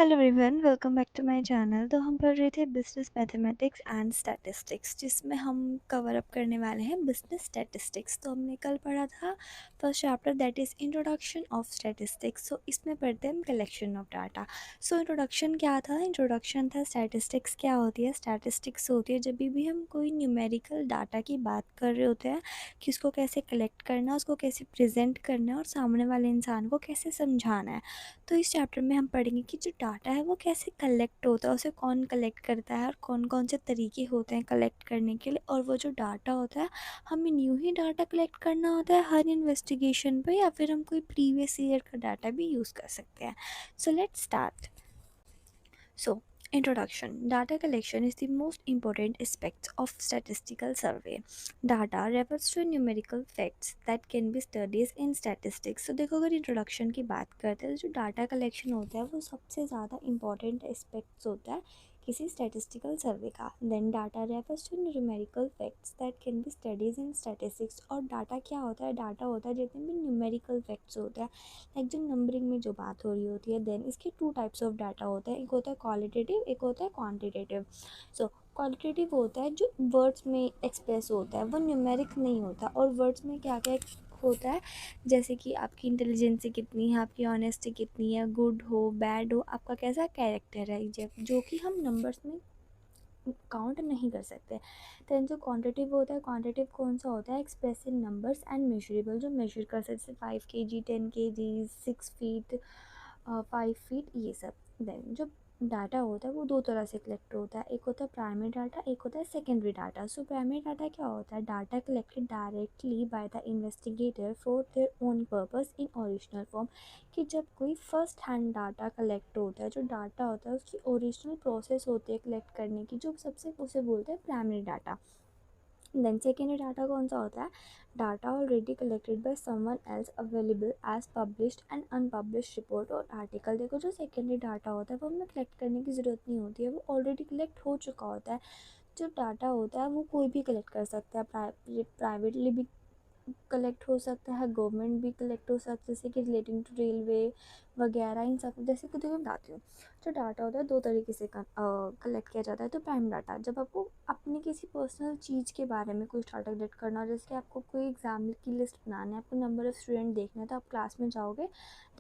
Hello everyone, welcome back to my channel. तो हम पढ़ रहे थे बिजनेस मैथमेटिक्स एंड स्टैटिस्टिक्स, जिसमें हम कवर अप करने वाले हैं बिजनेस स्टैटिस्टिक्स। तो हमने कल पढ़ा था first chapter, that is introduction of statistics. So इसमें पढ़ते हैं हम collection of data. So introduction क्या था? इंट्रोडक्शन था स्टैटिस्टिक्स क्या होती है। स्टैटिस्टिक्स होती है जब भी हम कोई न्यूमेरिकल डाटा की बात कर रहे होते हैं कि उसको कैसे कलेक्ट करना है, उसको कैसे प्रेजेंट करना है और सामने वाले इंसान को कैसे समझाना है। तो इस चैप्टर में हम पढ़ेंगे कि जो डाटा है वो कैसे कलेक्ट होता है, उसे कौन कलेक्ट करता है और कौन कौन से तरीके होते हैं कलेक्ट करने के लिए। और वो जो डाटा होता है, हमें न्यू ही डाटा कलेक्ट करना होता है हर इन्वेस्टिगेशन पे, या फिर हम कोई प्रीवियस ईयर का डाटा भी यूज़ कर सकते हैं। So let's start. So, introduction. Data collection is the most important aspect of statistical survey. Data refers to numerical facts that can be studied in statistics. So देखो, अगर introduction की बात करते हैं तो जो डाटा कलेक्शन होता है वो सबसे ज़्यादा इंपॉर्टेंट एस्पेक्ट्स होता है किसी स्टैटिस्टिकल सर्वे का। Then data refers to numerical facts that can be studies in statistics. और डाटा क्या होता है? डाटा होता है जितने भी न्यूमेरिकल फैक्ट्स होते हैं, लाइक जो नंबरिंग में जो बात हो रही होती है। देन इसके टू टाइप्स ऑफ डाटा होता है, एक होता है क्वालिटेटिव, एक होता है क्वांटिटेटिव। सो क्वालिटेटिव होता है जो वर्ड्स में एक्सप्रेस होता है, वो न्यूमेरिक नहीं होता। और वर्ड्स में क्या क्या होता है, जैसे कि आपकी इंटेलिजेंसी कितनी है, आपकी ऑनेस्टी कितनी है, गुड हो बैड हो, आपका कैसा कैरेक्टर है, जो कि हम नंबर्स में काउंट नहीं कर सकते। दैन जो क्वांटिटिव होता है, क्वांटिटिव कौन सा होता है? Express in numbers and measurable, जो मेजर कर सकते, जैसे 5 kg, 10 kg, 6 फीट, 5 फीट, ये सब। देन जो डाटा होता है वो दो तरह से कलेक्ट होता है, एक होता है प्राइमरी डाटा, एक होता है secondary data. So primary data क्या होता है? Data collected directly by the investigator for their own purpose in original form. कि जब कोई फर्स्ट हैंड डाटा कलेक्ट होता है, जो डाटा होता है उसकी ओरिजिनल प्रोसेस होती है कलेक्ट करने की, जो सबसे उसे बोलते हैं primary data. Then secondary data कौन सा होता है? Data already collected by someone else available as published and unpublished report और आर्टिकल। देखो, जो सेकेंडरी डाटा होता है वो हमें कलेक्ट करने की ज़रूरत नहीं होती है, वो ऑलरेडी कलेक्ट हो चुका होता है। जो डाटा होता है वो कोई भी कलेक्ट कर सकता है, प्राइवेटली भी कलेक्ट हो सकता है, गवर्नमेंट भी कलेक्ट हो सकता है, जैसे कि रिलेटिंग टू रेलवे वगैरह, इन सब। जैसे कि देखो मैं बताती हूँ, जो डाटा होता है दो तरीके से कलेक्ट किया जाता है। तो प्राइम डाटा, जब आपको अपनी किसी पर्सनल चीज़ के बारे में कुछ डाटा कलेक्ट करना हो, जैसे कि आपको कोई एग्जाम की लिस्ट बनाना है, आपको नंबर ऑफ़ स्टूडेंट देखना है, तो आप क्लास में जाओगे,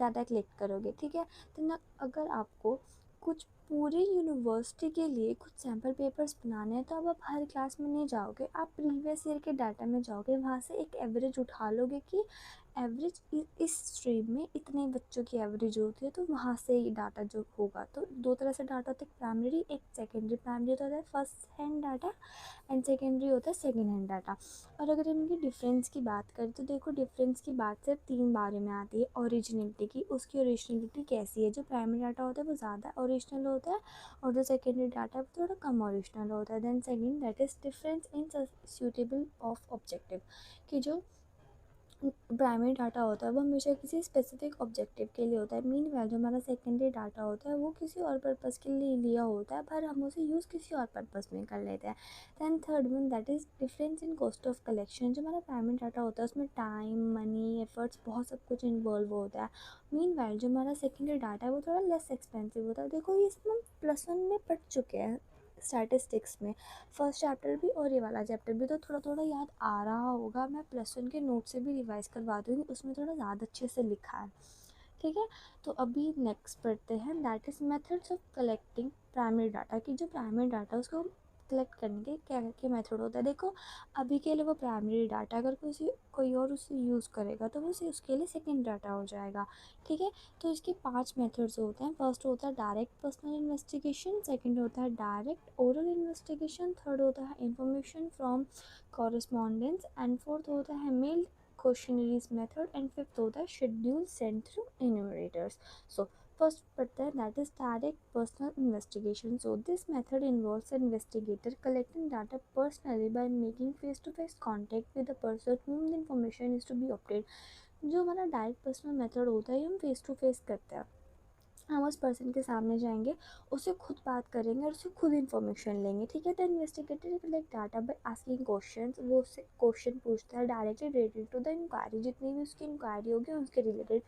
डाटा कलेक्ट करोगे, ठीक है। तो ना, अगर आपको कुछ पूरी यूनिवर्सिटी के लिए कुछ सैम्पल पेपर्स बनाने हैं, तो अब आप हर क्लास में नहीं जाओगे, आप प्रीवियस ईयर के डाटा में जाओगे, वहाँ से एक एवरेज उठा लोगे कि एवरेज इस स्ट्रीम में इतने बच्चों की एवरेज होती है, तो वहाँ से ये डाटा जो होगा। तो दो तरह से डाटा होता है, एक प्राइमरी, एक सेकेंडरी। प्राइमरी तो होता है first hand data and secondary होता है सेकेंड हैंड डाटा। और अगर इनकी डिफरेंस की बात करें तो देखो, डिफरेंस की बात सिर्फ तीन बारे में आती है। ओरिजिनलिटी की, उसकी ओरिजिनलिटी कैसी है? जो प्राइमरी डाटा होता है वो ज़्यादा ओरिजिनल होता है, और जो सेकेंडरी डाटा है वो थोड़ा कम ओरिजिनल होता है। Then second, that is difference in suitable of objective. कि जो प्राइमरी डाटा होता है वो हमेशा किसी स्पेसिफिक ऑब्जेक्टिव के लिए होता है। मीनवाइल जो हमारा सेकेंडरी डाटा होता है वो किसी और पर्पज़ के लिए लिया होता है, पर हम उसे यूज़ किसी और पर्पज़ में कर लेते हैं। Then third one, that is difference in cost of collection. जो हमारा प्राइमरी डाटा होता है उसमें टाइम, मनी, एफर्ट्स, बहुत सब कुछ इन्वॉल्व होता है। मीनवाइल जो हमारा सेकेंडरी डाटा है वो थोड़ा लेस एक्सपेंसिव होता है। देखो, ये इसमें हम +1 में पढ़ चुके हैं स्टैटिस्टिक्स में, फर्स्ट चैप्टर भी और ये वाला चैप्टर भी, तो थोड़ा थोड़ा याद आ रहा होगा। मैं +1 के नोट से भी रिवाइज करवा दूँगी, उसमें थोड़ा ज़्यादा अच्छे से लिखा है, ठीक है। तो अभी नेक्स्ट पढ़ते हैं, that is methods of collecting primary data. की जो प्राइमरी डाटा उसको कलेक्ट करने के क्या क्या मेथड होता है। देखो, अभी के लिए वो प्राइमरी डाटा, अगर कोई और उसे यूज़ करेगा तो वो उसके लिए सेकेंड डाटा हो जाएगा, ठीक है। तो इसके 5 मेथड्स होते हैं। फर्स्ट होता है डायरेक्ट पर्सनल इन्वेस्टिगेशन, सेकंड होता है डायरेक्ट ओरल इन्वेस्टिगेशन, थर्ड होता है information from correspondence, and fourth होता है mail questionnaires method, and fifth होता है schedule send through enumerators. So first पढ़ते हैं, that is direct personal investigation. So this method involves an investigator collecting data personally by making face to face contact with the person whom the information is to be obtained। जो हमारा direct personal method होता है ये हम face to face करते हैं। हम उस पर्सन के सामने जाएंगे, उससे खुद बात करेंगे और उससे खुद इन्फॉर्मेशन लेंगे, ठीक है। The investigator collect data by asking questions, वो उससे क्वेश्चन पूछता है directly related to the inquiry, जितनी भी उसकी इंक्वायरी होगी उसके related.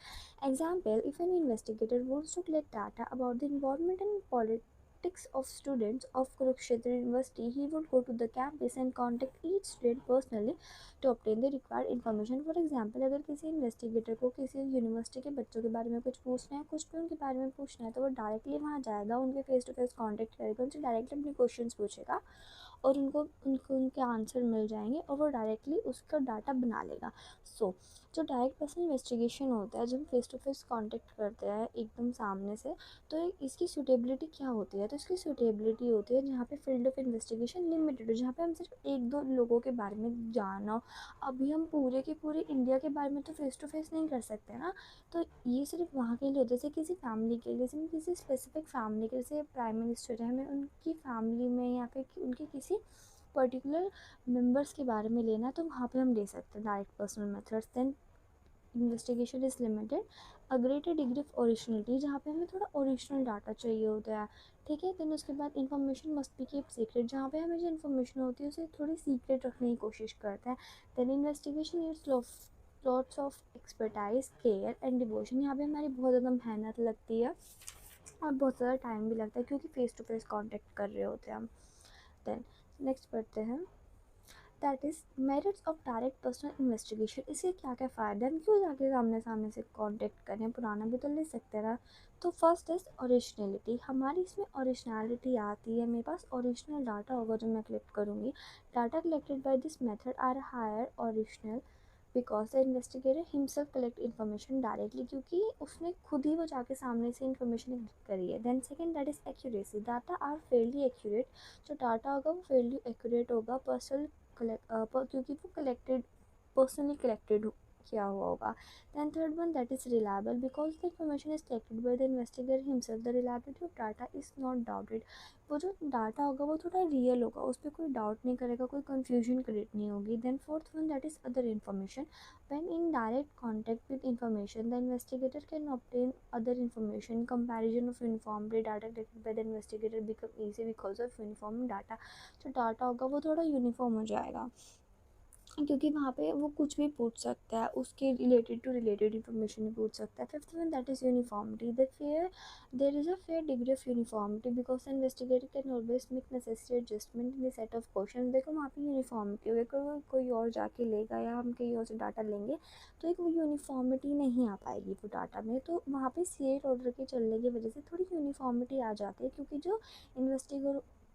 Example, if an investigator wants to collect data about the environment and politics of students of Kurukshetra University, he would go to the campus and contact each student personally to obtain the required information. For example, अगर किसी investigator को किसी university के बच्चों के बारे में कुछ पूछना है, कुछ भी उनके बारे में पूछना है, तो वो डायरेक्टली वहाँ जाएगा, उनके फेस टू फेस कॉन्टेक्ट करेगा, उनसे डायरेक्टली अपने क्वेश्चन पूछेगा और उनको उनके आंसर मिल जाएंगे और वो डायरेक्टली उसका डाटा बना लेगा। सो जो डायरेक्ट पर्सन इन्वेस्टिगेशन होता है, जब हम फेस टू फेस कॉन्टेक्ट करते हैं एकदम सामने से, तो इसकी सूटेबिलिटी क्या होती है? तो इसकी सूटेबिलिटी होती है जहाँ पे फील्ड ऑफ इन्वेस्टिगेशन लिमिटेड हो, जहाँ पे हम सिर्फ एक दो लोगों के बारे में जानना हो। अभी हम पूरे के पूरे इंडिया के बारे में तो फेस टू फेस नहीं कर सकते ना, तो ये सिर्फ वहाँ के लिए होता है। जैसे किसी फैमिली के लिए, जैसे किसी स्पेसिफिक फैमिली के, जैसे प्राइम मिनिस्टर है, हमें उनकी फैमिली में या फिर उनके किसी पर्टिकुलर मेंबर्स के बारे में लेना है, तो वहाँ पे हम ले सकते हैं direct personal methods. Then investigation is limited a greater degree of originality, जहाँ पे हमें थोड़ा ओरिजिनल डाटा चाहिए होता है, ठीक है। देन उसके बाद information must be keep secret, जहाँ पे हमें जो इन्फॉर्मेशन होती है उसे थोड़ी सीक्रेट रखने की कोशिश करते हैं। Then investigation is lots of expertise, care and devotion, यहाँ पे हमारी बहुत ज़्यादा मेहनत लगती है और बहुत ज़्यादा टाइम भी लगता है, क्योंकि फ़ेस टू फेस कांटेक्ट कर रहे होते हैं हम। देन नेक्स्ट पढ़ते हैं, that is merits of direct personal investigation. इसके क्या क्या फ़ायदे हैं, हम क्यों जाके सामने सामने से कांटेक्ट करें, पुराना भी तो ले सकते हैं ना। तो फर्स्ट इज़ ओरिजिनलिटी, हमारी इसमें ओरिजिनलिटी आती है, मेरे पास ओरिजिनल डाटा होगा जो मैं कलेक्ट करूँगी। Data collected by this method are higher original because the investigator himself collect information directly, क्योंकि उसने खुद ही वो जाके सामने से इन्फॉर्मेशन कलेक्ट करी है। Then second, that is accuracy, data are fairly accurate, जो डाटा होगा वो फेयरली एक्यूरेट होगा, पर्सनल क्योंकि वो कलेक्टेड, पर्सनली कलेक्टेड किया हुआ होगा। Then third one, that is reliable because the information is collected by the investigator himself, the reliability of data is not doubted, वो जो डाटा होगा वो थोड़ा रियल होगा, उस पर कोई डाउट नहीं करेगा, कोई कन्फ्यूजन क्रिएट नहीं होगी। Then fourth one, that is other information, when in direct contact with information, the investigator can obtain other information. Comparison of uniform data collected by the investigator become easy because of uniform data, जो data होगा वो थोड़ा uniform हो जाएगा, क्योंकि वहाँ पे वो कुछ भी पूछ सकता है, उसके रिलेटेड टू रिलेटेड इन्फॉर्मेशन भी पूछ सकता है। Fifth one, that is uniformity, there is a fair degree of uniformity because investigator can always make necessary adjustment in the set of question. देखो वहाँ पे यूनिफॉर्मिटी होगी, अगर कोई और जाके लेगा या हम कहीं और से डाटा लेंगे तो एक वो यूनिफॉर्मिटी नहीं आ पाएगी वो डाटा में, तो वहाँ पे सीरियल ऑर्डर के चलने की वजह से थोड़ी यूनिफॉर्मिटी आ जाती है, क्योंकि जो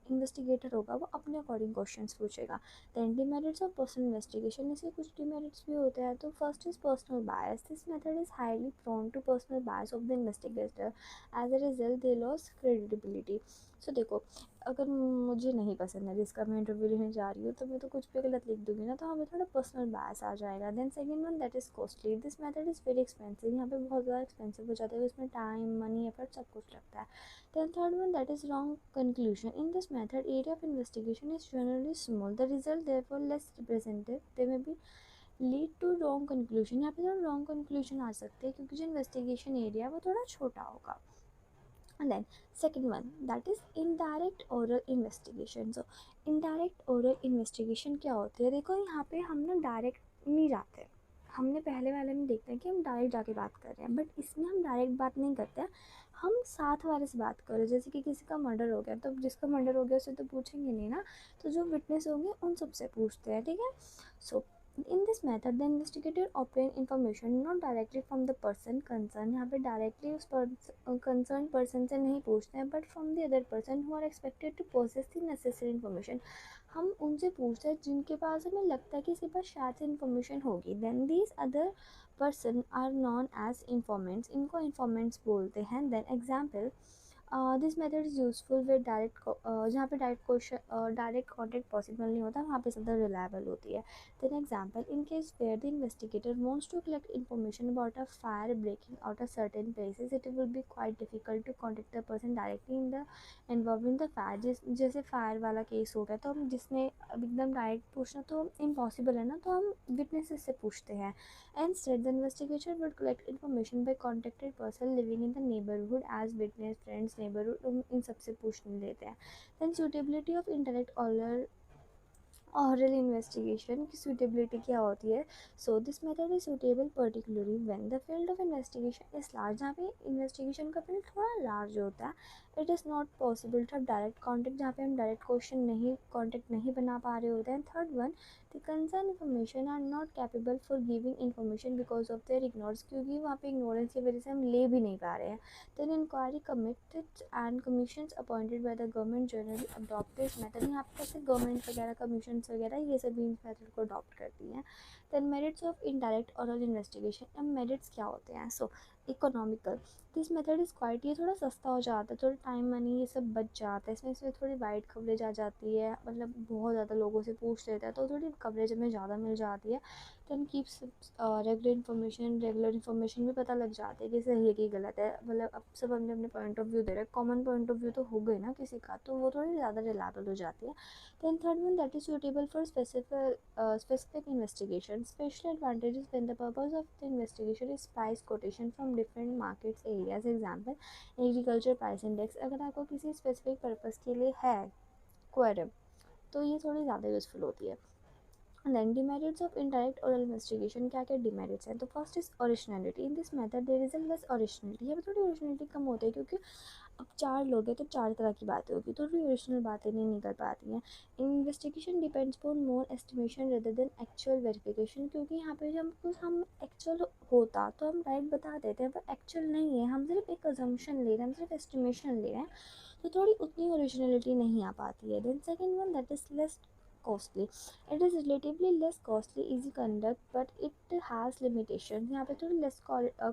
इन्वेस्टिगेटर होगा वो अपने अकॉर्डिंग क्वेश्चंस पूछेगा। Then demerits of personal investigation, इसके कुछ डिमेरिट्स भी होते हैं। तो first is personal bias, this method is highly prone to personal bias of the investigator, as a result they loss credibility. So देखो, अगर मुझे नहीं पसंद है जिसका मैं इंटरव्यू लेने जा रही हूँ, तो मैं तो कुछ भी गलत लिख दूँगी ना, तो हमें थोड़ा पर्सनल बायस आ जाएगा। Then second one, that is costly, this method is very expensive, यहाँ पे बहुत ज़्यादा एक्सपेंसिव हो जाता है, उसमें टाइम, मनी, एफर्ट सब कुछ लगता है। Then third one, that is wrong conclusion. In this method, area of investigation is generally small. The result therefore less representative. They may be lead to wrong conclusion. यहाँ पे थोड़ा wrong conclusion आ सकते हैं, क्योंकि जो investigation area है वो थोड़ा छोटा होगा। And then second one, that is indirect oral investigation. So indirect oral investigation क्या होती है? देखो यहाँ पे हम ना डायरेक्ट नहीं जाते, हमने पहले वाले में देखते हैं कि हम डायरेक्ट जाके बात कर रहे हैं, बट इसमें हम डायरेक्ट बात नहीं करते हैं, हम साथ वाले से बात कर रहे हैं। जैसे कि किसी का मर्डर हो गया, तो जिसका मर्डर हो गया उसे तो पूछेंगे नहीं ना, तो जो विटनेस होंगे उन सबसे पूछते हैं, ठीक है। सो in this method the investigator obtain information not directly from the person concerned, यहाँ पे डायरेक्टली उस कंसर्न पर्सन से नहीं पूछते हैं, but from the other person who are expected to process the necessary information, हम उनसे पूछते हैं जिनके पास हमें लगता है कि इसके पास शायद से इन्फॉर्मेशन होगी। Then these other person are known as informants, इनको इन्फॉर्मेंट्स बोलते हैं। Then example, this method is useful with direct जहाँ पे डायरेक्ट कॉन्टेक्ट पॉसिबल नहीं होता वहाँ पे ज़्यादा रिलायबल होती है. Then example, in case where the investigator wants to collect information about a fire breaking out a certain places, it will be quite difficult to contact the person directly in the involve in the fire. जैसे fire वाला case हो गया तो हम जिसने अब एकदम direct पूछना तो इम्पॉसिबल है ना, तो हम विटनेसेस से पूछते हैं. Instead, the investigation would collect information by contacted person living in the neighborhood as witness, friends, neighborhood, इन सबसे पूछ लेते हैं. Then suitability of indirect oral investigation की suitability क्या होती है. So this method is suitable particularly when the field of investigation is large. जहाँ पे investigation का field थोड़ा large होता है. It is not possible to have direct contact, जहाँ पे हम direct क्वेश्चन नहीं contact नहीं बना पा रहे होते हैं. Third one, the concerned information are not capable for giving information because of their ignorance, क्योंकि वहाँ पे ignorance की वजह से हम ले भी नहीं पा रहे हैं. Then inquiry committees and commissions appointed by the government generally adopt this method. यहाँ पे कैसे गवर्नमेंट वगैरह कमीशंस वगैरह ये सभी इस मेथड को अडॉप्ट करती हैं. Then merits of indirect oral investigation. अब merits क्या होते हैं. So economical, this method is quite, ये थोड़ा सस्ता हो जाता है, थोड़ा टाइम मनी ये सब बच जाता है इसमें थोड़ी वाइड कवरेज आ जाती है, मतलब बहुत ज़्यादा लोगों से पूछ लेता है तो थोड़ी कवरेज हमें ज़्यादा मिल जाती है. दैन कीप्स रेगुलर इन्फॉर्मेशन भी पता लग जाती है कि सही है कि गलत है, मतलब अब सब अपने अपने पॉइंट ऑफ व्यू दे रहे हैं, कॉमन पॉइंट ऑफ व्यू तो हो गई ना किसी का, तो वो थोड़ी ज़्यादा रिलायबल हो जाती है. Then third one, that is suitable for specific investigation. Special advantages when the purpose of the investigation is price quotation from different markets areas. Example, agriculture price index. अगर आपको किसी स्पेसिफिक पर्पज़ के लिए है query तो ये थोड़ी ज़्यादा यूज़फुल होती है. Then demerits of indirect oral investigation, क्या क्या डिमेरिट्स हैं. तो first is originality. In this method there is a less originality. यहाँ पे थोड़ी ओरिजिनलिटी कम होती है क्योंकि अब 4 लोग हैं तो 4 तरह की बातें होगी, तो थोड़ी ओरिजिनल बातें नहीं निकल पाती हैं. Investigation depends upon more estimation rather than actual verification, क्योंकि यहाँ पे जब कुछ हम एक्चुअल होता तो हम राइट बता देते हैं, पर एक्चुअल नहीं है, हम सिर्फ एक अजम्पशन ले रहे हैं, हम सिर्फ एस्टिमेशन ले रहे हैं, तो थोड़ी उतनी ओरिजिनलिटी नहीं आ पाती है. Then second one, that is less costly. It is relatively less costly, easy conduct, but it has limitations. यहाँ पे थोड़ी less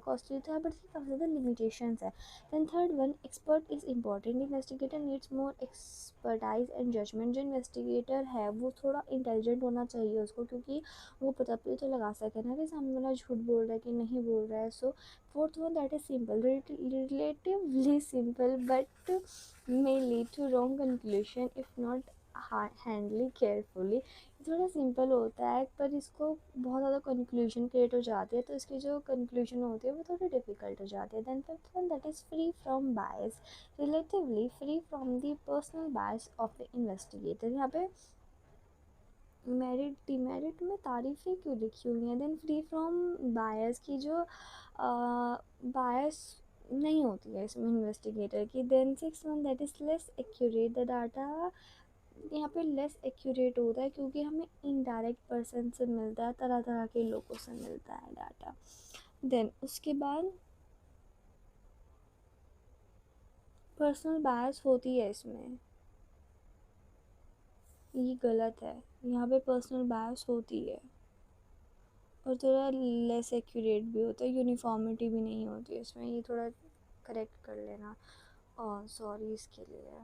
costly था but इसकी काफ़ी ज़्यादा limitations है. Then third one, expert is important. Investigator needs more expertise and judgment. जो investigator है वो थोड़ा intelligent होना चाहिए उसको, क्योंकि वो पता भी तो लगा सके ना कि सामने वाला झूठ बोल रहा है कि नहीं बोल रहा है. So fourth one, that is simple, relatively simple, but may lead to wrong conclusion if not handled carefully. थोड़ा सिंपल होता है पर इसको बहुत ज़्यादा कंक्लूजन क्रिएट हो जाती है, तो इसकी जो कंक्लूजन होती है वो थोड़ी डिफिकल्ट हो जाती है. Then fifth one, that is free from bias. Relatively free from the personal bias of the investigator. यहाँ पे मेरिट डिमेरिट में तारीफ़ें क्यों लिखी हुई हैं. देन फ्री फ्रॉम बायस की जो बायस नहीं होती है इसमें इन्वेस्टिगेटर की. Then six one, that is less accurate. The data यहाँ पे लेस एक्यूरेट होता है क्योंकि हमें इनडायरेक्ट पर्सन से मिलता है, तरह तरह के लोगों से मिलता है डाटा. देन उसके बाद पर्सनल बायस होती है इसमें, ये गलत है, यहाँ पे पर्सनल बायस होती है और थोड़ा लेस एक्यूरेट भी होता है, यूनिफॉर्मिटी भी नहीं होती है इसमें, ये थोड़ा करेक्ट कर लेना और सॉरी इसके लिए.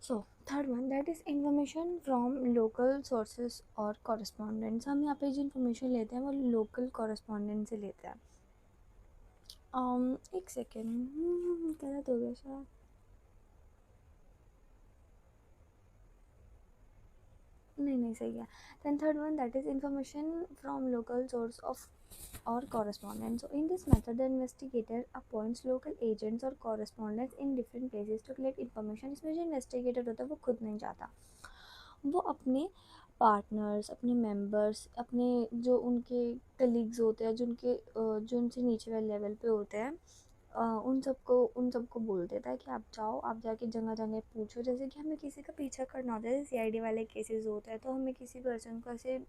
So third one, that is information from local sources और कॉरस्पॉन्डेंट्स. हम यहाँ पे जो इन्फॉर्मेशन लेते हैं वो लोकल कॉरस्पॉन्डेंट से लेते हैं. एक सेकेंड, गलत हो गया शायद. नहीं सही है. Then third one, that is information from local source of or correspondence. So in this method the investigator appoints local agents or correspondents in different places to collect information. इसमें जो investigator होता है वो खुद नहीं जाता, वो अपने पार्टनर्स, अपने मेंबर्स, अपने जो उनके कलीग्स होते हैं, जो उनसे नीचे वाले लेवल पे होते हैं, उन सबको बोल देता है कि आप जाओ, आप जाके जगह जगह पूछो. जैसे कि हमें किसी का पीछा करना होता है, CID वाले केसेस होते हैं, तो हमें किसी पर्सन को ऐसे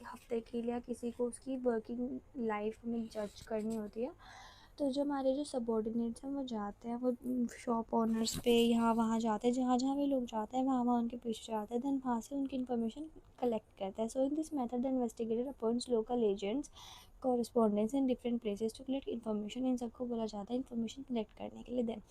हफ्ते के लिए किसी को उसकी वर्किंग लाइफ में जज करनी होती है, तो जो हमारे जो सबॉर्डिनेट्स हैं वो जाते हैं, वो शॉप ओनर्स पे यहाँ वहाँ जाते हैं, जहाँ जहाँ भी लोग जाते हैं वहाँ वहाँ उनके पीछे जाते हैं, देन वहाँ से उनकी इन्फॉर्मेशन कलेक्ट करता है. So in this method the investigator appoints local agents correspondence in different places to collect information, इन सबको बोला जाता है इन्फॉर्मेशन कलेक्ट करने के लिए। Then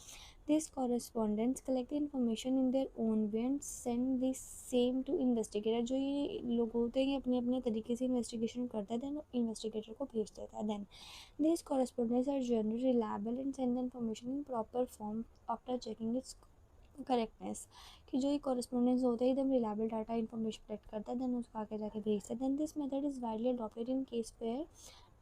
this correspondents collect information in their own way and send this same to investigator. जो ये लोग होते हैं ये अपने अपने तरीके से इन्वेस्टिगेशन करता है, देन इन्वेस्टिगेटर को भेज देता है। Then this correspondents are generally reliable and send the information in proper form after checking its correctness. कि जो ये कॉरस्पॉन्डेंस होता है एकदम रिलायबल डाटा इन्फॉर्मेशन कलेक्ट करता है, देन उसको आगे जाके भेजता है। Then this method is widely adopted in case where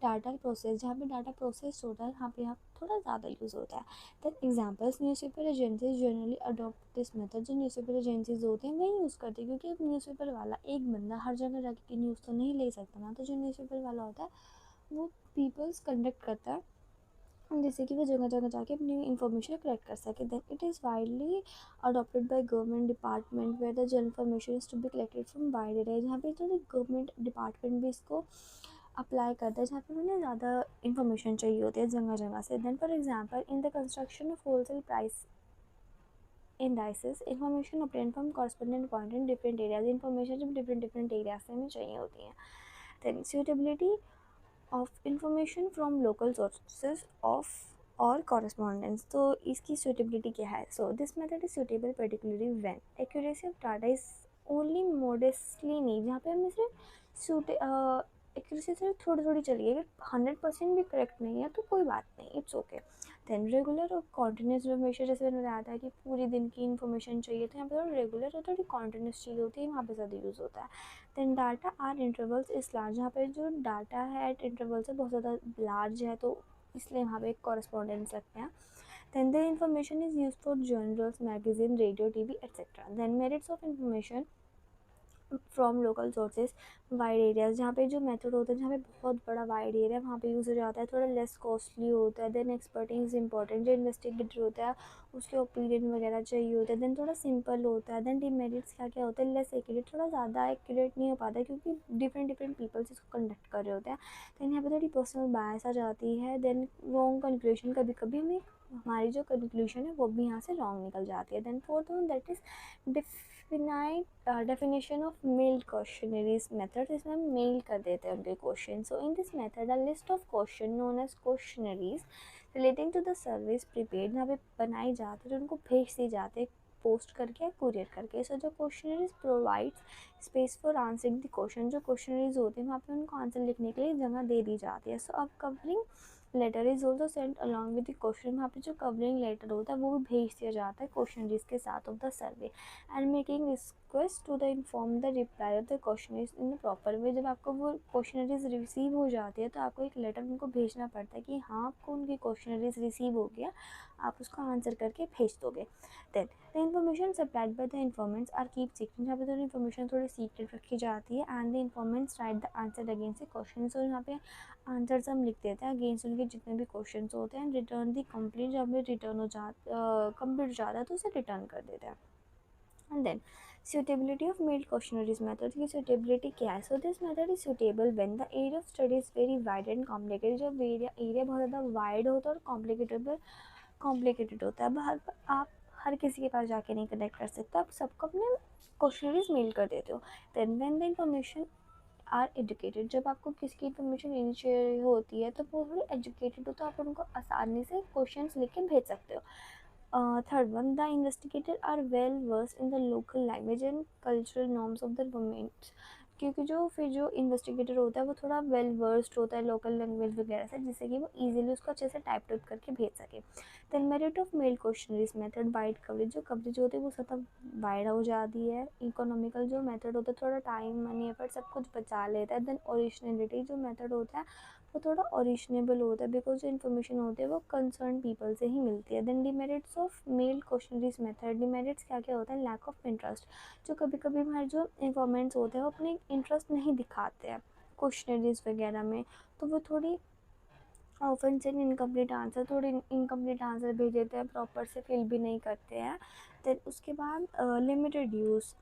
data process, जहाँ पे डाटा प्रोसेस होता है वहाँ पे यहाँ थोड़ा ज़्यादा यूज़ होता है। Then examples, newspaper agencies generally adopt this method. जो न्यूज़पेपर एजेंसीज होते हैं वही यूज़ करते हैं, क्योंकि अब न्यूज़पेपर वाला एक बंदा हर जगह जाके न्यूज़ तो नहीं ले सकता ना, तो जो न्यूज़पेपर वाला होता है वो पीपल्स कंडक्ट करता है जैसे कि वो जगह जगह जाके अपनी इन्फॉर्मेशन कलेक्ट कर सके। Then it is widely adopted by government department where the general information is to be collected from wide area, जहाँ पे थोड़ी गवर्नमेंट डिपार्टमेंट भी इसको अप्लाई करता है, जहाँ पे उन्हें ज़्यादा इन्फॉर्मेशन चाहिए होती है जगह जगह से। Then for example in the construction of wholesale price indices, information obtained from correspondent point in different areas, information जब different areas से हमें चाहिए होती है। then suitability of information from local sources of और correspondence, तो इसकी suitability क्या है? So this method is suitable particularly when accuracy of data is only modestly need, जहाँ पे हमें सिर्फ एक्यूरेसी सिर्फ थोड़ी थोड़ी चलिए, अगर 100% भी करेक्ट नहीं है तो कोई बात नहीं, इट्स ओके। देन रेगुलर और कॉन्टीन्यूस इन्फॉर्मेशन, जैसे मैंने बताया था कि पूरी दिन की इन्फॉर्मेशन चाहिए तो यहाँ पे थोड़ा रेगुलर और थोड़ी कॉन्टीन्यूस चाहिए होती है, वहाँ पे ज़्यादा यूज़ होता है। देन डाटा आर इंटरवल्स इस लार्ज, जहाँ पे जो डाटा है एट इंटरवल से बहुत ज़्यादा लार्ज है तो इसलिए वहाँ पे एक कॉरस्पॉन्डेंस रखते हैं। then the information is used for journals, magazine, radio, TV, etc. then merits of information from local sources wide areas, जहाँ पे जो मेथड होता है जहाँ पे बहुत बड़ा वाइड एरिया वहाँ पे यूज़ हो जाता है, थोड़ा लेस कॉस्टली होता है। देन एक्सपर्टीज इंपॉर्टेंट, जो इन्वेस्टिगेटर होता है उसके ओपिनियन वगैरह चाहिए होता है। देन थोड़ा सिंपल होता है। देन डिमेरिट्स क्या क्या होता है? लेस एक्यूरेट, थोड़ा ज़्यादा एक्यूरेट नहीं हो पाता क्योंकि डिफरेंट पीपल्स इसको कंडक्ट कर रहे होते हैं। देन यहाँ पे थोड़ी पर्सनल बायस आ जाती है। देन रॉन्ग कंक्लूजन, कभी कभी हमें हमारी जो कंक्लूजन है वो भी यहाँ से रॉन्ग निकल जाती है। Then fourth one that is definition of mailed questionnaires method, इसमें हम मेल कर देते हैं उनके question. So in this method a list of question known as questionnaires relating to the service prepared, यहाँ पे बनाई जाती है, उनको भेज दी जाते हैं पोस्ट करके या कुरियर करके। सो जो questionnaires provides space for answering the question, जो क्वेश्चनरीज होते हैं वहाँ पे उनको आंसर लिखने के लिए जगह दे दी जाती है। सो अब covering letter is also send along with the question, वहाँ पे जो कवरिंग लेटर होता है वो भी भेज दिया जाता है क्वेश्चनरीज के साथ of the survey. And making request to the inform the reply of the questionnaires in the proper way. जब आपको वो क्वेश्चनरीज रिसीव हो जाती है तो आपको एक लेटर उनको भेजना पड़ता है कि हाँ आपको उनकी क्वेश्चनरीज रिसीव हो गया, आप उसको आंसर करके भेज दोगे। Then the information supplied by the informants are keep secret, यहाँ पे थोड़ी इन्फॉर्मेशन थोड़ी सीक्रेट रखी जाती है। And the informants write the answer against the question, और यहाँ पे आंसर्स हम लिख देते हैं अगेंस्ट उनके जितने भी क्वेश्चन होते हैं। रिटर्न दी कंप्लीट, जब हमें रिटर्न हो कंप्लीट हो जाता है तो उसे रिटर्न कर देते हैं। And then suitability of mailed questionnaires method की suitability क्या है? So this method is suitable when the area of study is very wide and complicated, जब एरिया बहुत ज़्यादा वाइड होता है और कॉम्प्लिकेटेड होता है। अब आप हर किसी के पास जाके नहीं कनेक्ट कर सकते, आप सबको अपने क्वेश्चनरीज मेल कर देते हो। Then when the information are educated, जब आपको किसी की इन्फॉर्मेशन नहीं चाहिए होती है तो वो थोड़ी एजुकेटेड हो तो आप उनको आसानी से क्वेश्चन लिख के भेज सकते हो। Third one, the investigator are well versed in the local language and cultural norms of the government, क्योंकि जो इन्वेस्टिगेटर होता है वो थोड़ा वेल वर्स्ड होता है लोकल लैंग्वेज वगैरह से, जिससे कि वो इजीली उसको अच्छे से टाइप करके भेज सके। Then merit of mail questionnaires method wide coverage, जो कवरेज होती है वो ज़्यादा वाइड हो जाती है। इकोनॉमिकल जो मेथड होता है थोड़ा टाइम मनी एफर्ट सब कुछ बचा लेता है। देन ओरिजिनलिटी, जो मेथड होता है वो थोड़ा ओरिजिनेबल होता है बिकॉज जो इन्फॉर्मेशन होती है वो कंसर्न पीपल से ही मिलती है। Then demerits of mail questionnaires method, demerits क्या क्या होता है? लैक ऑफ इंटरेस्ट, जो कभी कभी हमारे जो इन्फॉर्मेंट्स होते हैं वो अपने इंटरेस्ट नहीं दिखाते हैं क्वेश्चनरीज वगैरह में, तो वो थोड़ी ऑफन से इनकम्प्लीट आंसर भेज देते हैं, प्रॉपर से फिल भी नहीं करते हैं। देन उसके बाद limited use,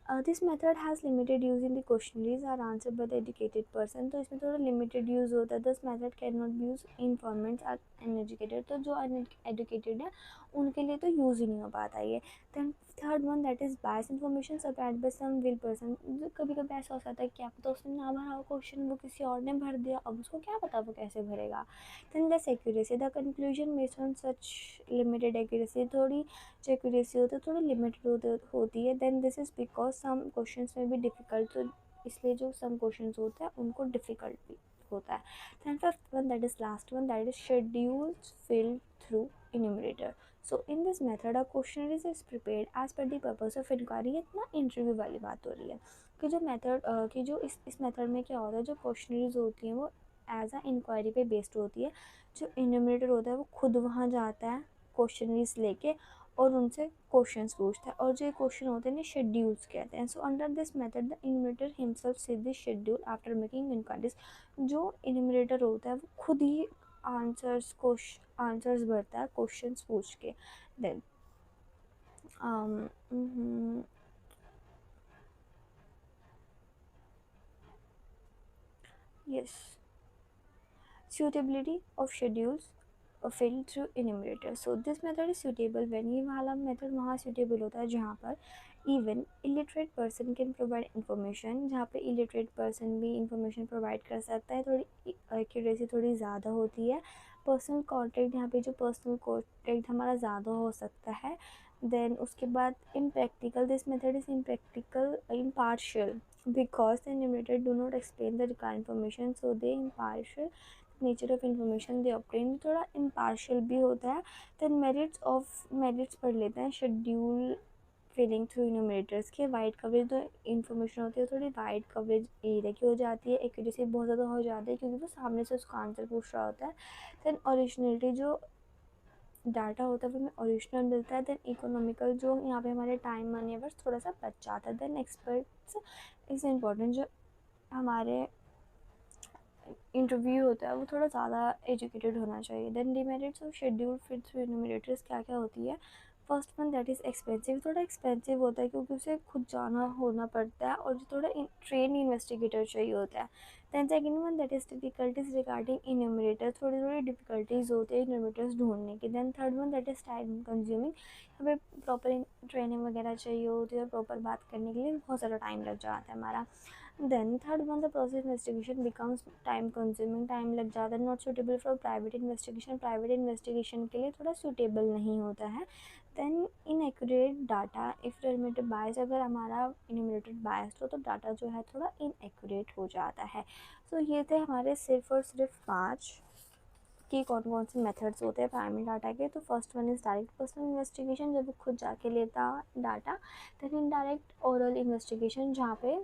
this method has limited use in the questionnaires are answer by the educated person, तो इसमें थोड़ा लिमिटेड यूज़ होता है। This method can not be use informants are uneducated, तो जो अनएजुकेटेड है उनके लिए तो यूज़ ही नहीं हो पाता ये। Then third one that is bias information supplied by some will person. कभी कभी ऐसा हो जाता है कि आपको तो उसने ना भरा हो क्वेश्चन, वो किसी और ने भर दिया, अब उसको क्या पता वो कैसे भरेगा। Then less accuracy, the conclusion based on such limited accuracy, थोड़ी जो एक्यूरेसी होती है थोड़ी लिमिटेड होती है। Then this is because some question में भी डिफ़िकल्ट, तो इसलिए जो सम क्वेश्चन होते हैं उनको डिफ़िकल्ट भी होता है। Then fifth one that is last one that is schedules filled through enumerator. So in this method a questionnaire is prepared as per the purpose of inquiry. इतना इंटरव्यू वाली बात हो रही है कि जो मेथड कि जो इस मेथड में क्या होता है, जो क्वेश्चनरीज होती हैं वो एज अ इंक्वायरी पे बेस्ड होती है। जो इन्यूमरेटर होता है वो खुद वहाँ जाता है क्वेश्चनरीज लेके और उनसे क्वेश्चंस पूछता है, और जो क्वेश्चन होते हैं शेड्यूल्स कहते हैं। So under this method the enumerator himself set the schedule after making inquiries. जो इन्यूमरेटर होता है वो खुद ही आंसर्स भरता है क्वेश्चंस पूछ के। Then yes, suitability of schedules filled through enumerator. So this method is suitable when ये वाला मेथड वहाँ suitable होता है जहाँ पर even illiterate person can provide information, जहाँ पे इलिटरेट पर्सन भी इंफॉर्मेशन प्रोवाइड कर सकता है, थोड़ी एक्यूरेसी थोड़ी ज़्यादा होती है। पर्सनल कॉन्टेक्ट, यहाँ पे जो पर्सनल कॉन्टेक्ट हमारा ज़्यादा हो सकता है। देन उसके बाद impractical, this method is impractical impartial because the enumerator do not explain the required information, so they impartial nature of information they obtain, थोड़ा इम्पार्शियल भी होता है। देन मेरिट्स पढ़ लेते हैं। शेड्यूल फिलिंग थ्रू इन्यूमरेटर्स के वाइड कवरेज, जो information होती है थोड़ी वाइड कवरेज एरिया की हो जाती है, एक्यूरेसी बहुत ज़्यादा हो जाती है क्योंकि वो सामने से उसका आंसर पूछ रहा होता है। देन ओरिजिनलिटी, जो डाटा होता है वो हमें ओरिजिनल मिलता है। देन इकोनॉमिकल, जो यहाँ पे हमारे टाइम मनी वर्स थोड़ा सा बच जाता है। देन एक्सपर्ट्स इज़ इम्पॉर्टेंट, जो हमारे इंटरव्यू होता है वो थोड़ा ज़्यादा एजुकेटेड होना चाहिए। Then demerits of schedule fit through enumerators क्या क्या होती है। First one that is expensive, थोड़ा एक्सपेंसिव होता है क्योंकि उसे खुद जाना होना पड़ता है और जो थोड़ा ट्रेन इन्वेस्टिगेटर चाहिए होता है। Then second one that is difficulties regarding enumerator, थोड़ी थोड़ी डिफिकल्टीज होती है इन्यूमरेटर्स ढूंढने की। Then third one that is time consuming, हमें प्रॉपर ट्रेनिंग वगैरह चाहिए होती है और प्रॉपर बात करने के लिए बहुत ज़्यादा टाइम लग जाता है हमारा। Then third one the process investigation becomes time consuming, time लग जाता है। Not suitable for private investigation, private investigation के लिए थोड़ा सूटेबल नहीं होता है। Then inaccurate data if enumerated bias, अगर हमारा इन्यूमरेटेड बायस हो तो डाटा जो है थोड़ा इनएक्यूरेट हो जाता है। सो ये थे हमारे सिर्फ और सिर्फ 5 कि कौन कौन से मेथड्स होते हैं प्राइमरी डाटा के। तो first one is direct personal investigation, जब वो खुद जाके लेता data. Then indirect oral investigation, जहाँ पे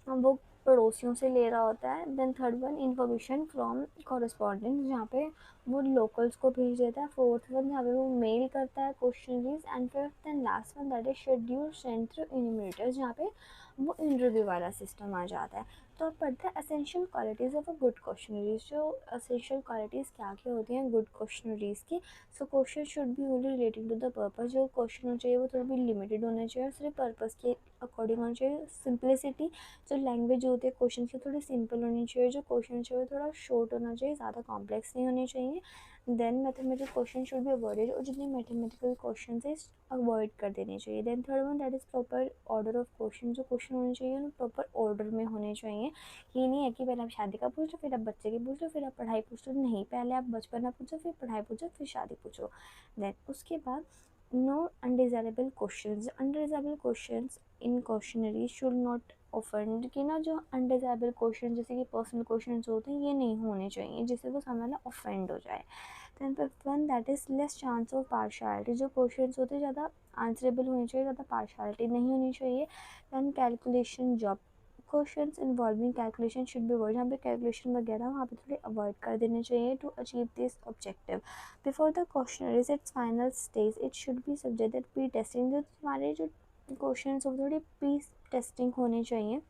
वो पड़ोसियों से ले रहा होता है। Then third one information from correspondent, जहाँ पे वो लोकल्स को भेज देता है। फोर्थ वन जहाँ पे वो मेल करता है questionnaires. And fifth and last one that is schedule send through enumerators, जहाँ पे वो इंटरव्यू वाला सिस्टम आ जाता है। तो अब पढ़ते हैं essential qualities of a good questionnaires. जो असेंशियल क्वालिटीज़ क्या क्या होती हैं गुड क्वेश्चनरीज की। So question should be only relating to the purpose, जो क्वेश्चन होना चाहिए वो थोड़ा भी लिमिटेड होना चाहिए और सिर्फ पर्पस के अकॉर्डिंग होना चाहिए। सिंप्लिसिटी, जो लैंग्वेज होती है क्वेश्चन की थोड़ी सिंपल होनी चाहिए। जो क्वेश्चन चाहिए थोड़ा शॉर्ट होना चाहिए, ज़्यादा कॉम्प्लेक्स नहीं होने चाहिए। Then mathematical question should be avoided, और जितने मैथमेटिकल क्वेश्चन है अवॉइड कर देने चाहिए। Then third one that is proper order of question, जो क्वेश्चन होने चाहिए वो प्रॉपर ऑर्डर में होने चाहिए। ये नहीं है कि पहले आप शादी का पूछ लो, फिर आप बच्चे की पूछ लो, फिर आप पढ़ाई पूछ लो, नहीं, पहले आप बचपना पूछो, फिर पढ़ाई पूछो, फिर शादी पूछो। देन उसके बाद no undesirable questions, undesirable questions in questionnaire should not offend, कि ना जो अनडिज़ायरेबल क्वेश्चन जैसे कि पर्सनल क्वेश्चन होते हैं ये नहीं होने चाहिए जिससे वो सामने वाला ऑफेंड हो जाए। Then fifth one that is less chance of partiality, जो क्वेश्चन होते हैं ज़्यादा आंसरेबल होने चाहिए, ज़्यादा पार्शियलिटी नहीं होनी चाहिए। Then calculation job, questions involving calculation should be avoid, यहाँ पे कैलकुलेशन वगैरह वहाँ पे थोड़े अवॉइड कर देने चाहिए to achieve this objective. Before the questioner is its final stage it should be subjected pre testing, जो हमारे जो क्वेश्चन हो थोड़ी प्री टेस्टिंग होने चाहिए।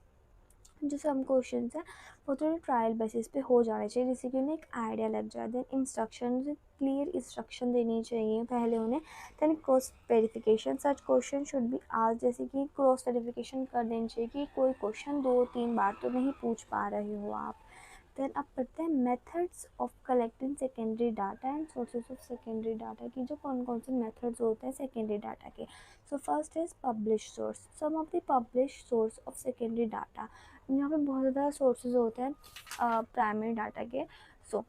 जो सम क्वेश्चन हैं वो थोड़े ट्रायल बेसिस पे हो जाने चाहिए जिससे कि उन्हें एक आइडिया लग जाए। देन इंस्ट्रक्शन, क्लियर इंस्ट्रक्शन देनी चाहिए पहले उन्हें। Then cross verification, such question should be आज, जैसे कि क्रॉस वेरिफिकेशन कर देनी चाहिए कि कोई क्वेश्चन 2-3 बार तो नहीं पूछ पा रहे हो आप। देन अब पढ़ते हैं methods of collecting secondary data and sources of secondary data की जो कौन कौन से मेथड्स होते हैं सेकेंडरी डाटा के। So first is publish source. Some of the publish source of secondary data, यहाँ पे बहुत ज़्यादा सोर्सेज होते हैं प्राइमरी डाटा के। So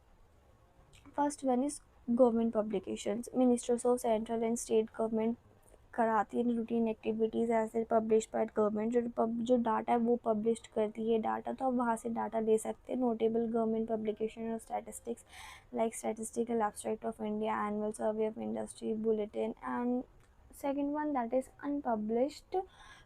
first one is government publications. Ministers of central and state government कराती है रूटीन एक्टिविटीज़ ऐसे पब्लिश बाय गवर्नमेंट, जो डाटा है वो पब्लिश करती है डाटा, तो आप वहाँ से डाटा ले सकते हैं। नोटेबल गवर्नमेंट पब्लिकेशन और statistics like statistical abstract of India, annual survey of industry, bulletin. And second one, that is unpublished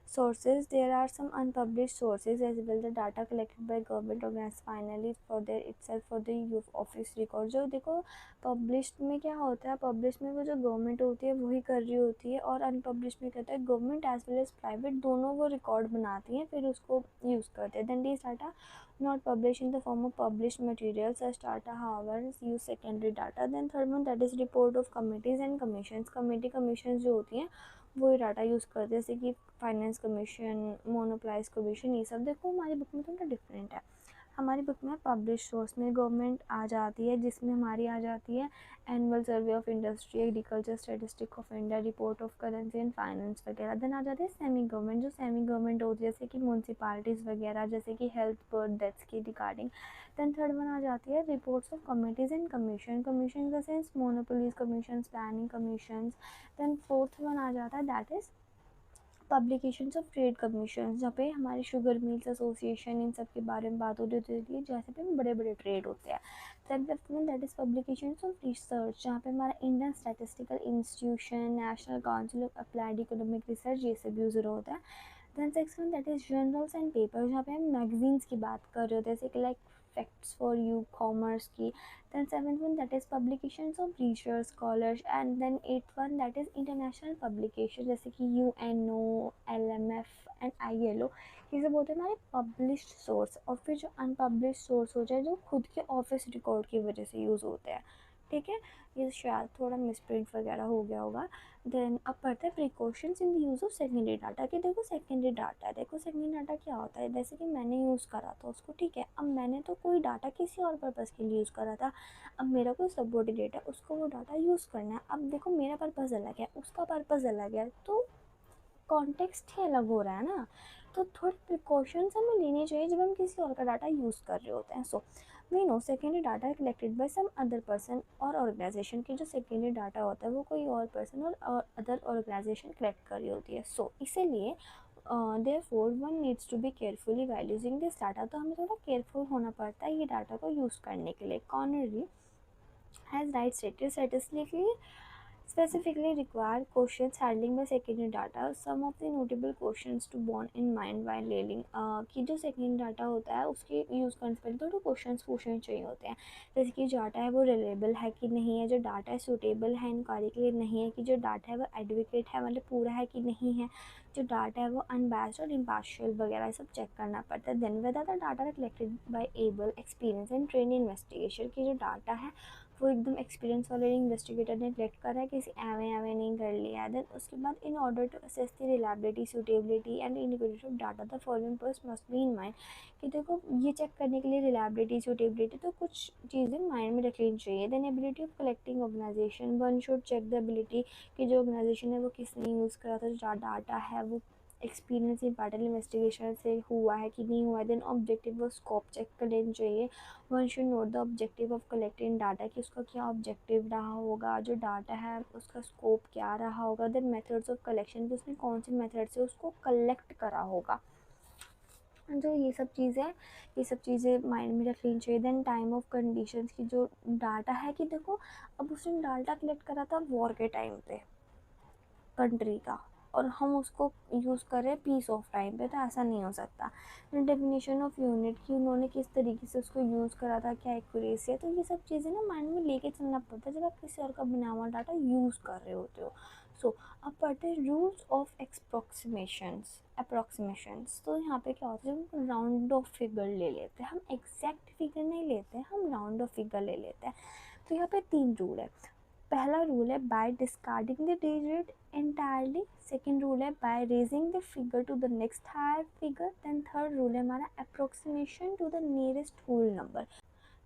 sources. There are some unpublished sources as well, the data collected by government organized finally for their itself for the office record। जो देखो published में क्या होता है, publish में वो जो government होती है वही कर रही होती है, और अनपब्लिश में कहता है government as well as private दोनों वो रिकॉर्ड बनाती हैं फिर उसको यूज़ करते हैं। Then this data not published in the form of published material, such data however use secondary data। then third one, that is report of committees and commissions। Committee commission जो होती हैं वही डाटा यूज़ करते हैं, जैसे कि finance commission, मोनोप्लाइज commission, ये सब। देखो हमारी बुक में थोड़ा डिफरेंट है। हमारी बुक में पब्लिश सोर्स में गवर्नमेंट आ जाती है, जिसमें हमारी आ जाती है annual survey of industry, agriculture statistic of India, report of currency and finance वगैरह। देन आ जाते हैं सेमी गवर्नमेंट। जो सेमी गवर्नमेंट होती है जैसे कि म्यूनसिपालिटीज़ वगैरह, जैसे कि हेल्थ बर्थ डेथ्स की रिगार्डिंग। देन थर्ड वन आ जाती है reports of committees and commission. Commission in the sense monopolies commission, planning commission. Then fourth one आ जाता है that is publications of trade commission, जहाँ पे हमारे शुगर मिल्स एसोसिएशन इन सब के बारे में बात होती है, जैसे पे बड़े बड़े ट्रेड होते हैं। Then fifth one, that is publications of research, जहाँ पे हमारा Indian statistical institution, national council of applied economic research, ये सब यूज़र होता है। Then six one, that is journals and paper, जहाँ पे हम मैगजीन्स की बात कर रहे होते हैं, जैसे कि like facts for you commerce की। then seventh one, that is publications of research scholars। and then eighth one, that is international publication, जैसे कि UNO, LMF एंड ILO, ये सब होते हैं हमारे पब्लिश्ड सोर्स। और फिर जो अनपब्लिश्ड सोर्स हो जाए जो खुद के ऑफिस रिकॉर्ड की वजह से यूज़ होते हैं, ठीक है। ये शायद थोड़ा मिसप्रिंट वगैरह हो गया होगा। देन अब पढ़ते हैं precautions in the use of secondary data कि देखो सेकेंडरी डाटा, देखो सेकेंडरी डाटा क्या होता है, जैसे कि मैंने यूज़ करा था उसको, ठीक है। अब मैंने तो कोई डाटा किसी और पर्पज़ के लिए यूज़ करा था, अब मेरा कोई सबऑर्डिनेट है, उसको वो डाटा यूज़ करना है। अब देखो मेरा पर्पज़ अलग है, उसका पर्पज़ अलग है, तो कॉन्टेक्स्ट ही अलग हो रहा है ना। तो थोड़ी प्रिकॉशंस हमें लेनी चाहिए जब हम किसी और का डाटा यूज़ कर रहे होते हैं। So we know secondary data collected by some other person और ऑर्गेनाइजेशन की, जो सेकेंडरी डाटा होता है वो कोई और पर्सन और अदर ऑर्गेनाइजेशन कलेक्ट कर रही होती है। सो इसीलिए therefore one needs to be carefully while using this data. तो हमें थोड़ा केयरफुल होना पड़ता है ये डाटा को यूज़ करने के लिए। Coronary has right statistically specifically require questions handling by secondary data। some of the notable questions to bear in mind while dealing कि जो secondary data होता है उसके यूज़ करने से पहले थोड़े क्वेश्चंस पूछने चाहिए होते हैं, जैसे कि जो डाटा है वो रिलेबल है कि नहीं है, जो डाटा है सूटेबल है इंक्वायरी के लिए नहीं है, कि जो डाटा है वो एडवोकेट है मतलब पूरा है कि नहीं है, जो डाटा है वो अनबायस्ड और इम्पार्शियल वगैरह सब चेक करना पड़ता है। Then whether the data collected by able experience and train investigation, की जो डाटा है वो एकदम एक्सपीरियंस वाले इन्वेस्टिगेटर ने कलेक्ट करा है, किसी एवे एवे नहीं कर लिया है। देन उसके बाद in order to assess the reliability, suitability and integrity of data the following points must be in mind, कि देखो ये चेक करने के लिए रिलायबिलिटी सूटेबिलिटी तो कुछ चीज़ें माइंड में रख लेनी चाहिए। Then ability of collecting organisation, one should check the ability कि जो ऑर्गेनाइजेशन है वो किसने यूज़ करा था, जो डाटा है वो एक्सपीरियंस इंपॉर्टेंट इन्वेस्टिगेशन से हुआ है कि नहीं हुआ है। देन ऑब्जेक्टिव और स्कोप चेक कर लेना चाहिए। One should note the objective of collecting data, कि उसका क्या ऑब्जेक्टिव रहा होगा, जो डाटा है उसका स्कोप क्या रहा होगा। देन मेथड्स ऑफ कलेक्शन, कि उसने कौन से मेथड से उसको कलेक्ट करा होगा, जो ये सब चीज़ें माइंड में रख लेनी चाहिए। देन टाइम ऑफ कंडीशंस, की जो डाटा है कि देखो अब उसने डाटा कलेक्ट करा था वॉर के टाइम पे कंट्री का, और हम उसको यूज़ करें पीस ऑफ टाइम पे, तो ऐसा नहीं हो सकता। डेफिनेशन ऑफ यूनिट, कि उन्होंने किस तरीके से उसको यूज़ करा था, क्या एक्यूरेसी है, तो ये सब चीज़ें ना माइंड में लेके चलना पड़ता है जब आप किसी और का बना हुआ डाटा यूज़ कर रहे होते हो। सो अब पढ़ते हैं रूल्स ऑफ अप्रॉक्सीमेशंस। तो यहाँ पे क्या होता है, हम राउंड ऑफ फिगर ले लेते हैं, हम एग्जैक्ट फिगर नहीं लेते हैं, हम राउंड ऑफ फिगर ले लेते हैं। तो यहाँ पे तीन रूल है। पहला रूल है by discarding the digit entirely, second rule है by raising the figure to the next higher figure, then third rule है हमारा approximation to the nearest whole number.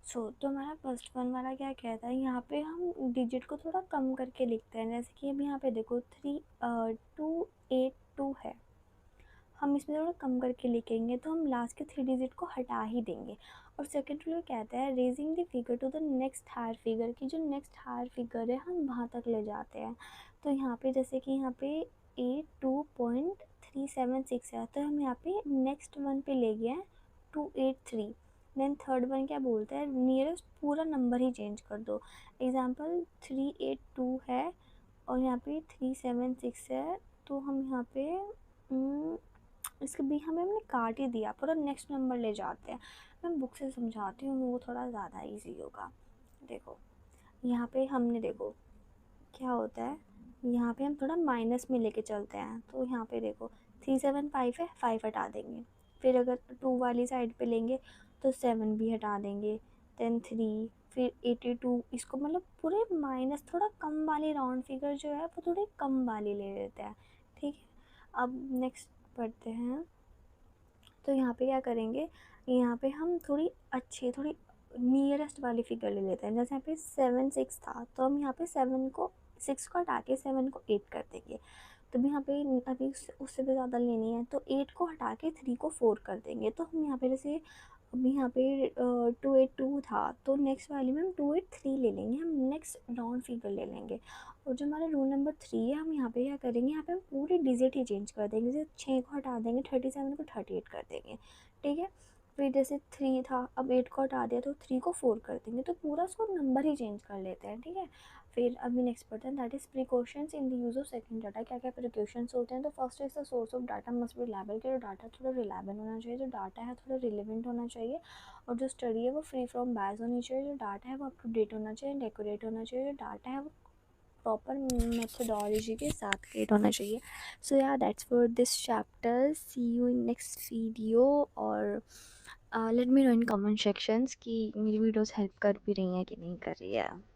तो हमारा फर्स्ट वन वाला क्या कहता है, यहाँ पे हम डिजिट को थोड़ा कम करके लिखते हैं, जैसे कि अब यहाँ पे देखो 3282 है, हम इसमें थोड़ा कम करके लिखेंगे तो हम लास्ट के 3 डिजिट को हटा ही देंगे। और सेकेंड रूल कहता है raising the figure to the next higher figure, की जो नेक्स्ट हायर फिगर है हम वहाँ तक ले जाते हैं। तो यहाँ पे जैसे कि यहाँ पे 82.376 है, तो हम यहाँ पे नेक्स्ट वन पे ले गए हैं 283। देन थर्ड वन क्या बोलता है, नियरेस्ट पूरा नंबर ही चेंज कर दो। एग्जाम्पल 382 है और यहाँ पे 376 है, तो हम यहाँ पे इसके भी हमने काट ही दिया, पूरा नेक्स्ट नंबर ले जाते हैं। मैं बुक से समझाती हूँ, वो थोड़ा ज़्यादा इजी होगा। देखो यहाँ पे हमने देखो क्या होता है, यहाँ पे हम थोड़ा माइनस में लेके चलते हैं, तो यहाँ पे देखो 375 है, 5 हटा देंगे। फिर अगर 2 वाली साइड पे लेंगे तो 7 भी हटा देंगे, देन 3, फिर 82, इसको मतलब पूरे माइनस थोड़ा कम वाली राउंड फिगर जो है वो थोड़ी कम वाली ले लेते हैं, ठीक है। अब नेक्स्ट पढ़ते हैं, तो यहाँ पे क्या करेंगे, यहाँ पे हम थोड़ी अच्छी थोड़ी नियरेस्ट वाली फिगर ले लेते हैं, जैसे यहाँ पे 7 6 था, तो हम यहाँ पे 7 को 6 को हटा के 7 को 8 कर देंगे। तो भी यहाँ पे अभी उससे भी ज़्यादा लेनी है, तो 8 को हटा के 3 को 4 कर देंगे। तो हम यहाँ पे जैसे अभी यहाँ पे 282 था, तो नेक्स्ट वाली में हम 283 ले लेंगे, हम नेक्स्ट राउंड फिगर ले लेंगे। और जो हमारा रूल नंबर 3 है, हम यहाँ पे क्या करेंगे, यहाँ पे हम पूरी डिजिट ही चेंज कर देंगे, जैसे 6 को हटा देंगे, 37 को 38 कर देंगे, ठीक है। फिर जैसे 3 था, अब 8 को हटा दिया तो 3 को 4 कर देंगे, तो पूरा उसको नंबर ही चेंज कर लेते हैं, ठीक है। फिर अभी नेक्स्ट पढ़ते हैं, that is precautions in the use of second data. क्या क्या प्रिकॉशंस होते हैं, तो first is the source of data must be reliable, कि जो डाटा थोड़ा रिलायबल होना चाहिए, जो डाटा है थोड़ा रिलेवेंट होना चाहिए, और जो स्टडी है वो फ्री फ्रॉम बायस होनी चाहिए, जो डाटा है वो अप टू डेट होना चाहिए, डेकोरेट होना चाहिए, जो डाटा है वो प्रॉपर मेथोडोलॉजी के साथ क्रिएट होना चाहिए। सो या that's for this chapter, see you in next video. और let me know in comment sections कि मेरी वीडियोस हेल्प कर भी रही हैं कि नहीं कर रही है।